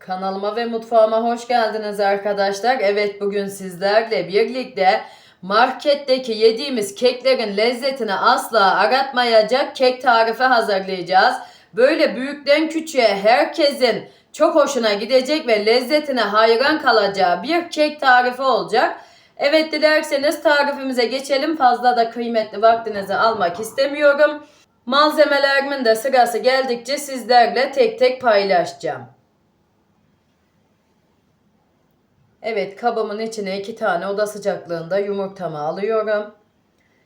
Kanalıma ve mutfağıma hoş geldiniz arkadaşlar. Evet, bugün sizlerle birlikte marketteki yediğimiz keklerin lezzetini asla aratmayacak kek tarifi hazırlayacağız. Böyle büyükten küçüğe herkesin çok hoşuna gidecek ve lezzetine hayran kalacağı bir kek tarifi olacak. Evet, dilerseniz tarifimize geçelim. Fazla da kıymetli vaktinizi almak istemiyorum. Malzemelerimin de sırası geldikçe sizlerle tek tek paylaşacağım. Evet, kabımın içine 2 tane oda sıcaklığında yumurtamı alıyorum.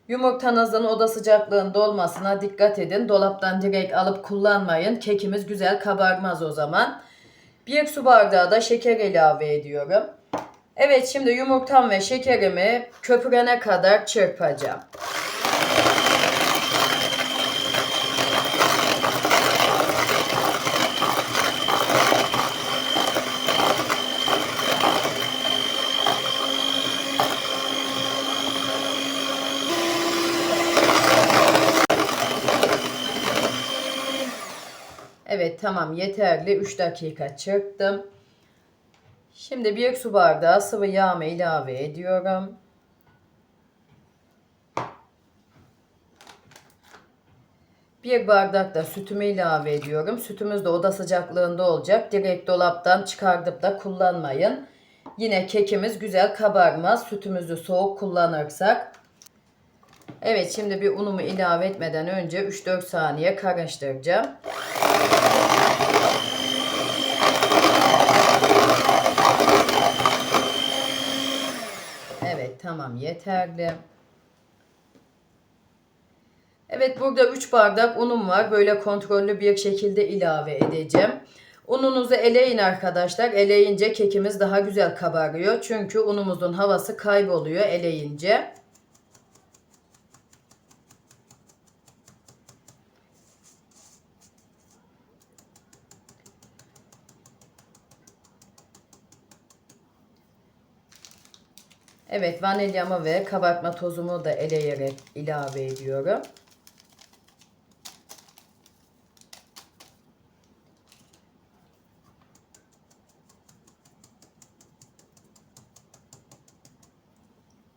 Yumurtanızın oda sıcaklığında olmasına dikkat edin. Dolaptan direkt alıp kullanmayın. Kekimiz güzel kabarmaz o zaman. 1 su bardağı da şeker ilave ediyorum. Evet, şimdi yumurtam ve şekerimi köpürene kadar çırpacağım. Evet, tamam, yeterli. 3 dakika çırptım. Şimdi 1 su bardağı sıvı yağımı ilave ediyorum. Bir bardak da sütümü ilave ediyorum. Sütümüz de oda sıcaklığında olacak. Direkt dolaptan çıkartıp da kullanmayın. Yine kekimiz güzel kabarmaz. Sütümüzü soğuk kullanırsak. Evet, şimdi bir unumu ilave etmeden önce 3-4 saniye karıştıracağım. Evet, tamam, yeterli. Evet, burada 3 bardak unum var. Böyle kontrollü bir şekilde ilave edeceğim. Ununuzu eleyin arkadaşlar. Eleyince kekimiz daha güzel kabarıyor. Çünkü unumuzun havası kayboluyor eleyince. Evet, vanilyamı ve kabartma tozumu da eleyerek ilave ediyorum.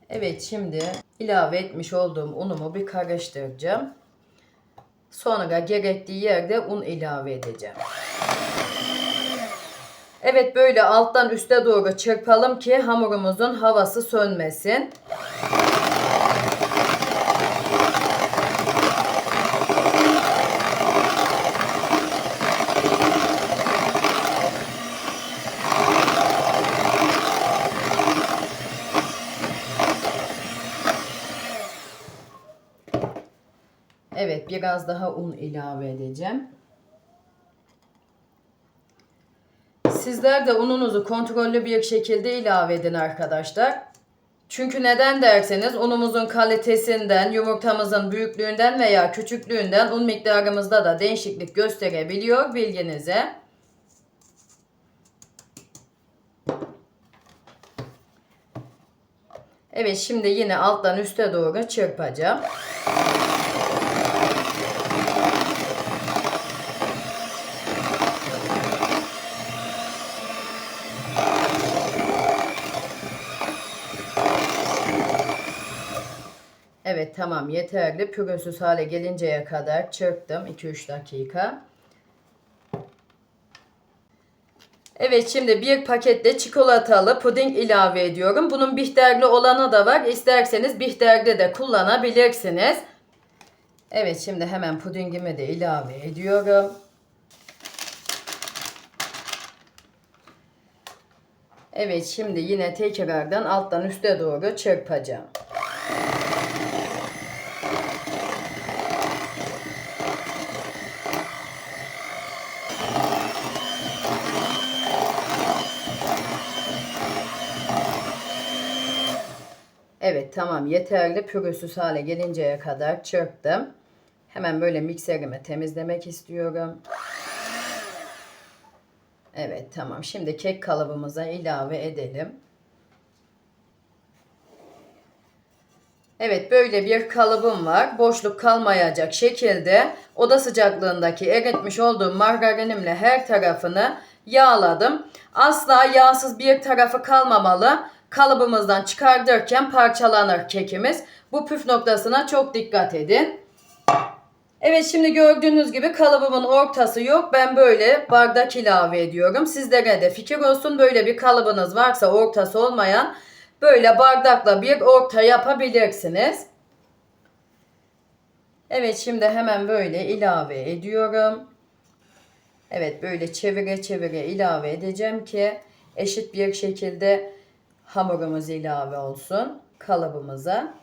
Evet, şimdi ilave etmiş olduğum unumu bir karıştıracağım. Sonra gerektiği yerde un ilave edeceğim. Evet, böyle alttan üste doğru çırpalım ki hamurumuzun havası sönmesin. Evet, biraz daha un ilave edeceğim. Sizler de ununuzu kontrollü bir şekilde ilave edin arkadaşlar. Çünkü neden derseniz unumuzun kalitesinden, yumurtamızın büyüklüğünden veya küçüklüğünden un miktarımızda da değişiklik gösterebiliyor, bilginize. Evet, şimdi yine alttan üste doğru çırpacağım. Evet, tamam, yeterli. Pürüzsüz hale gelinceye kadar çırptım 2-3 dakika. Evet, şimdi bir pakette çikolatalı puding ilave ediyorum. Bunun bihterli olanı da var. İsterseniz bihterde de kullanabilirsiniz. Evet, şimdi hemen pudingimi de ilave ediyorum. Evet, şimdi yine tekrardan alttan üste doğru çırpacağım. Evet, tamam, yeterli. Pürüzsüz hale gelinceye kadar çırptım. Hemen böyle mikserimi temizlemek istiyorum. Evet, tamam. Şimdi kek kalıbımıza ilave edelim. Evet, böyle bir kalıbım var. Boşluk kalmayacak şekilde oda sıcaklığındaki eritmiş olduğum margarinimle her tarafını yağladım. Asla yağsız bir tarafı kalmamalı. Kalıbımızdan çıkartırken parçalanır kekimiz. Bu püf noktasına çok dikkat edin. Evet, şimdi gördüğünüz gibi kalıbımın ortası yok. Ben böyle bardak ilave ediyorum. Sizlere de fikir olsun, böyle bir kalıbınız varsa ortası olmayan böyle bardakla bir orta yapabilirsiniz. Evet, şimdi hemen böyle ilave ediyorum. Evet, böyle çevire çevire ilave edeceğim ki eşit bir şekilde hamurumuz ilave olsun kalıbımıza.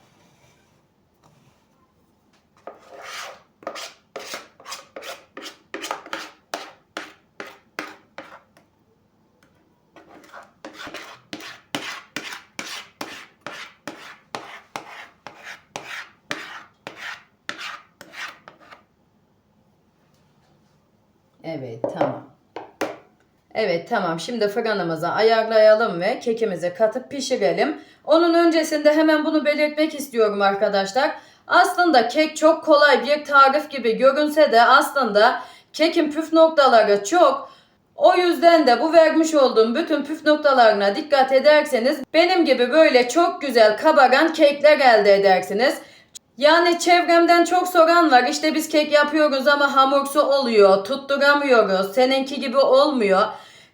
Evet, tamam. Evet, tamam. Şimdi fırınımıza ayarlayalım ve kekimizi katıp pişirelim. Onun öncesinde hemen bunu belirtmek istiyorum arkadaşlar. Aslında kek çok kolay bir tarif gibi görünse de aslında kekin püf noktaları çok. O yüzden de bu vermiş olduğum bütün püf noktalarına dikkat ederseniz benim gibi böyle çok güzel kabaran kekler elde edersiniz. Yani çevremden çok soran var. İşte biz kek yapıyoruz ama hamursu oluyor, tutturamıyoruz, seninki gibi olmuyor.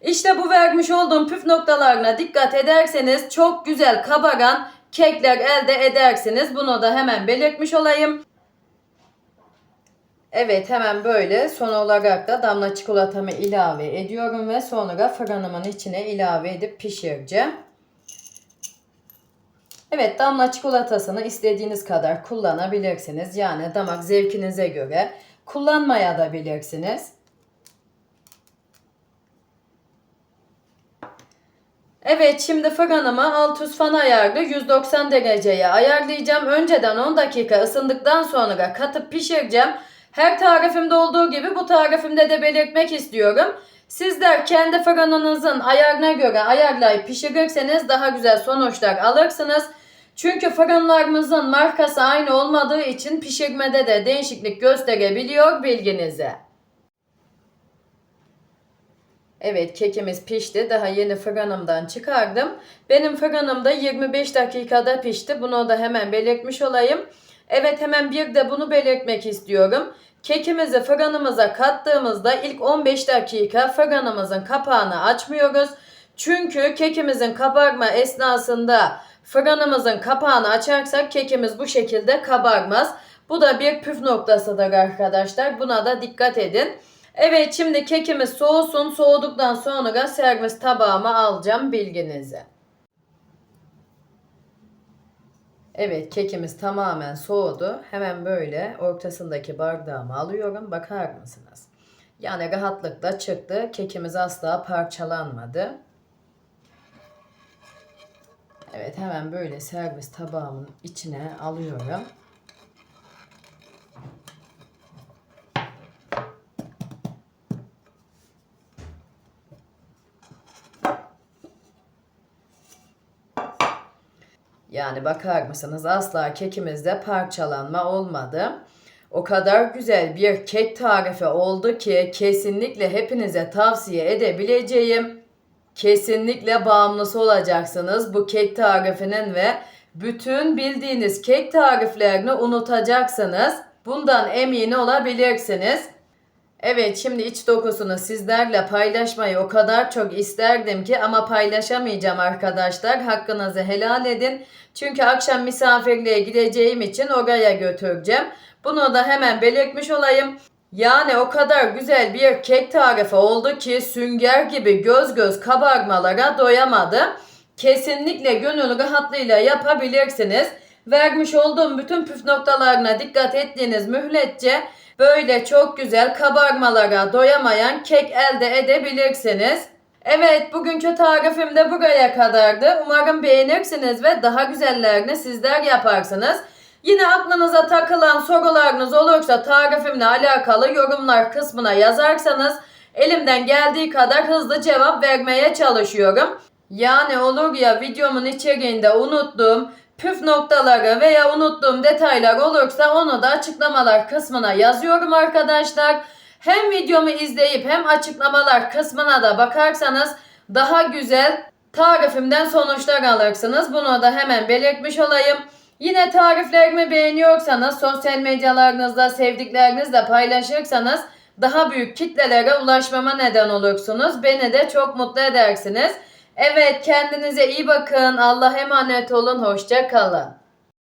İşte bu vermiş olduğum püf noktalarına dikkat ederseniz çok güzel kabaran kekler elde edersiniz. Bunu da hemen belirtmiş olayım. Evet, hemen böyle son olarak da damla çikolatamı ilave ediyorum ve sonra fırınımın içine ilave edip pişireceğim. Evet, damla çikolatasını istediğiniz kadar kullanabilirsiniz. Yani damak zevkinize göre kullanmaya da bilirsiniz. Evet, şimdi fırınımı alt üst fan ayarlı 190 dereceye ayarlayacağım. Önceden 10 dakika ısındıktan sonra katıp pişireceğim. Her tarifimde olduğu gibi bu tarifimde de belirtmek istiyorum. Sizler kendi fırınınızın ayarına göre ayarlayıp pişirirseniz daha güzel sonuçlar alırsınız. Çünkü fırınlarımızın markası aynı olmadığı için pişirmede de değişiklik gösterebiliyor, bilginize. Evet, kekimiz pişti. Daha yeni fırınımdan çıkardım. Benim fırınımda 25 dakikada pişti. Bunu da hemen belirtmiş olayım. Evet, hemen bir de bunu belirtmek istiyorum. Kekimizi fırınımıza kattığımızda ilk 15 dakika fırınımızın kapağını açmıyoruz. Çünkü kekimizin kabarma esnasında fırınımızın kapağını açarsak kekimiz bu şekilde kabarmaz. Bu da bir püf noktasıdır arkadaşlar. Buna da dikkat edin. Evet, şimdi kekimiz soğusun. Soğuduktan sonra servis tabağıma alacağım, bilginize. Evet, kekimiz tamamen soğudu. Hemen böyle ortasındaki bardağıma alıyorum. Bakar mısınız? Yani rahatlıkla çıktı. Kekimiz asla parçalanmadı. Evet, hemen böyle servis tabağımın içine alıyorum. Yani bakar mısınız, asla kekimizde parçalanma olmadı. O kadar güzel bir kek tarifi oldu ki kesinlikle hepinize tavsiye edebileceğim. Kesinlikle bağımlısı olacaksınız bu kek tarifinin ve bütün bildiğiniz kek tariflerini unutacaksınız. Bundan emin olabilirsiniz. Evet, şimdi iç dokusunu sizlerle paylaşmayı o kadar çok isterdim ki ama paylaşamayacağım arkadaşlar. Hakkınızı helal edin. Çünkü akşam misafirliğe gideceğim için oraya götüreceğim. Bunu da hemen belirtmiş olayım. Yani o kadar güzel bir kek tarifi oldu ki sünger gibi göz göz kabarmalara doyamadım. Kesinlikle gönül rahatlığıyla yapabilirsiniz. Vermiş olduğum bütün püf noktalarına dikkat ettiğiniz müddetçe böyle çok güzel kabarmalara doyamayan kek elde edebilirsiniz. Evet, bugünkü tarifim de buraya kadardı. Umarım beğenirsiniz ve daha güzellerini sizler yaparsınız. Yine aklınıza takılan sorularınız olursa tarifimle alakalı yorumlar kısmına yazarsanız elimden geldiği kadar hızlı cevap vermeye çalışıyorum. Yani olur ya videomun içeriğinde unuttuğum püf noktaları veya unuttuğum detaylar olursa onu da açıklamalar kısmına yazıyorum arkadaşlar. Hem videomu izleyip hem açıklamalar kısmına da bakarsanız daha güzel tarifimden sonuçlar alırsınız. Bunu da hemen belirtmiş olayım. Yine tariflerimi beğeniyorsanız sosyal medyalarınızda sevdiklerinizle paylaşırsanız daha büyük kitlelere ulaşmama neden olursunuz. Beni de çok mutlu edersiniz. Evet, kendinize iyi bakın. Allah'a emanet olun. Hoşça kalın.